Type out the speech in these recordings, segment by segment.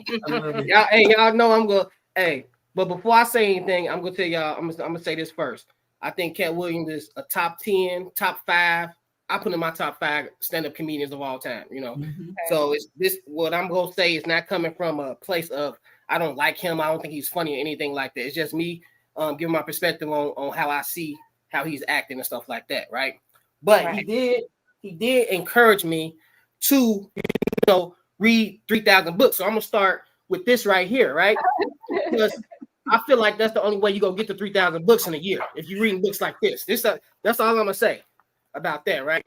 y'all know I'm gonna. Hey, but before I say anything, I'm gonna tell y'all. I'm gonna say this first. I think Katt Williams is a top 10, top 5. I put in my top 5 stand-up comedians of all time. So it's this. What I'm gonna say is not coming from a place of I don't like him. I don't think he's funny or anything like that. It's just me giving my perspective on how I see how he's acting and stuff like that, right? But he did encourage me to read 3,000 books. So I'm gonna start with this right here, right? Because I feel like that's the only way you're gonna get to 3,000 books in a year if you're reading books like this. That's all I'm gonna say about that, right?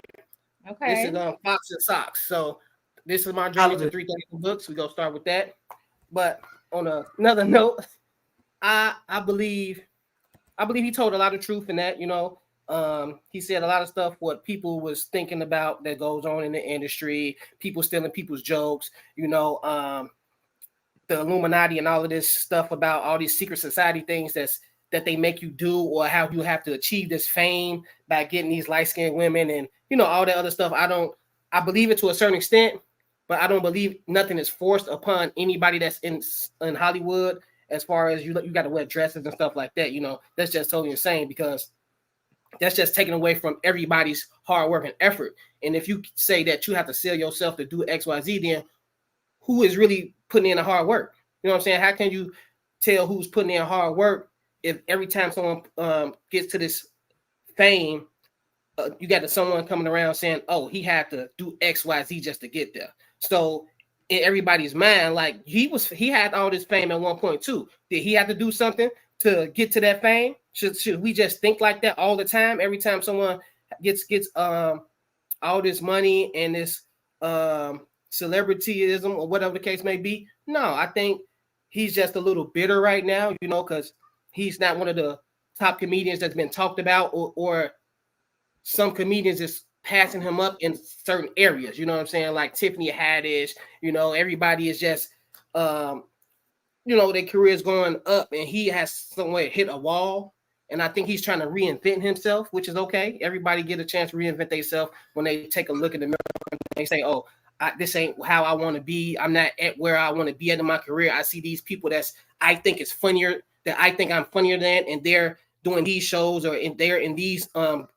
Okay. This is Fox and Socks. So this is my journey to 3,000 books. We're gonna start with that. But on another note, I believe he told a lot of truth in that, he said a lot of stuff what people was thinking about that goes on in the industry, people stealing people's jokes, the Illuminati and all of this stuff about all these secret society things that they make you do, or how you have to achieve this fame by getting these light-skinned women and all that other stuff. I believe it to a certain extent, but I don't believe nothing is forced upon anybody that's in Hollywood. As far as you got to wear dresses and stuff like that, that's just totally insane, because that's just taken away from everybody's hard work and effort. And if you say that you have to sell yourself to do X, Y, Z, then who is really putting in the hard work? You know what I'm saying? How can you tell who's putting in hard work if every time someone gets to this fame, you got someone coming around saying, oh, he had to do X, Y, Z just to get there. So in everybody's mind, like he had all this fame at one point too. Did he have to do something to get to that fame? Should we just think like that all the time? Every time someone gets all this money and this celebrityism or whatever the case may be? No, I think he's just a little bitter right now, because he's not one of the top comedians that's been talked about, or some comedians is passing him up in certain areas. You know what I'm saying? Like Tiffany Haddish, everybody is just, their career is going up, and he has somewhere hit a wall. And I think he's trying to reinvent himself, which is okay. Everybody get a chance to reinvent themselves when they take a look in the mirror and they say, oh, this ain't how I want to be. I'm not at where I want to be at in my career. I see these people I think is funnier, that I think I'm funnier than, and they're doing these shows, or they're in these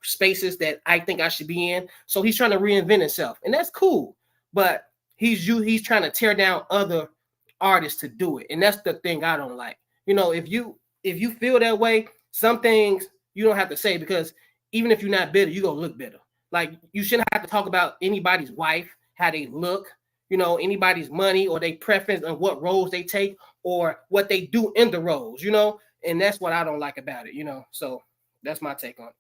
spaces that I think I should be in. So he's trying to reinvent himself, and that's cool. But he's trying to tear down other artists to do it, and that's the thing I don't like. If you feel that way, some things you don't have to say, because even if you're not bitter, you're gonna look bitter. Like you shouldn't have to talk about anybody's wife, how they look, anybody's money, or their preference on what roles they take, or what they do in the roles, and that's what I don't like about it, so that's my take on it.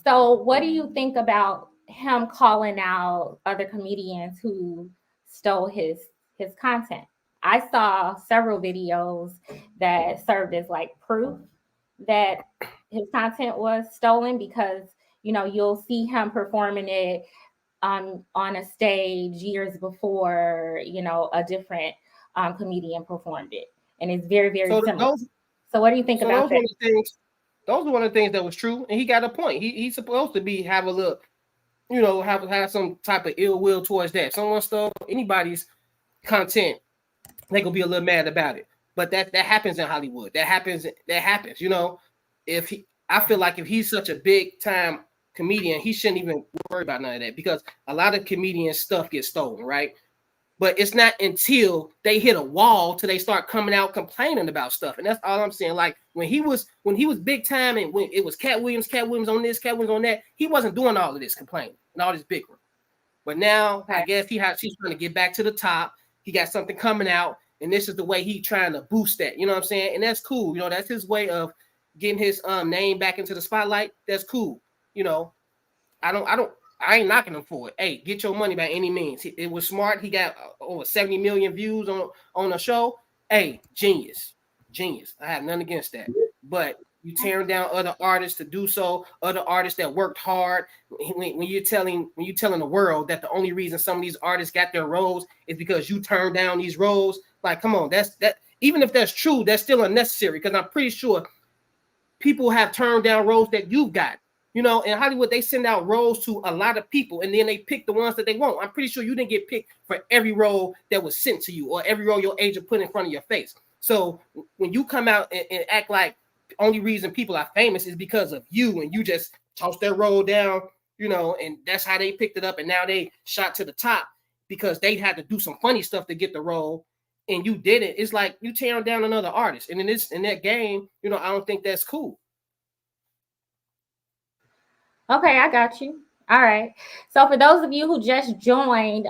So what do you think about him calling out other comedians who stole his content? I saw several videos that served as like proof that his content was stolen, because you'll see him performing it on a stage years before a different comedian performed it, and it's very, very similar. So what do you think about that? Those are one of the things that was true, and he got a point. He's supposed to have a look, have some type of ill will towards that. Someone stole anybody's content, they gonna be a little mad about it. But that happens in Hollywood. That happens. I feel like if he's such a big time comedian, he shouldn't even worry about none of that, because a lot of comedian stuff gets stolen, right? But it's not until they hit a wall till they start coming out complaining about stuff. And that's all I'm saying. Like when he was big time, and when it was Katt Williams on this, Katt Williams on that, he wasn't doing all of this complaining and all this bickering. But now I guess he's trying to get back to the top. He got something coming out, and this is the way he's trying to boost that. You know what I'm saying? And that's cool. That's his way of getting his name back into the spotlight. That's cool. I ain't knocking him for it. Hey, get your money by any means. It was smart. He got over 70 million views on a show. Hey, genius. I have nothing against that. But you tearing down other artists to do so, other artists that worked hard. When you're telling the world that the only reason some of these artists got their roles is because you turned down these roles, like, come on, that even if that's true, that's still unnecessary, because I'm pretty sure people have turned down roles that you've got. You know, in Hollywood, they send out roles to a lot of people, and then they pick the ones that they want. I'm pretty sure you didn't get picked for every role that was sent to you or every role your agent put in front of your face. So when you come out and act like the only reason people are famous is because of you, and you just toss their role down, you know, and that's how they picked it up, and now they shot to the top because they had to do some funny stuff to get the role, and you did it. It's like you tearing down another artist, and in that game, you know, I don't think that's cool. Okay, I got you. All right. So for those of you who just joined,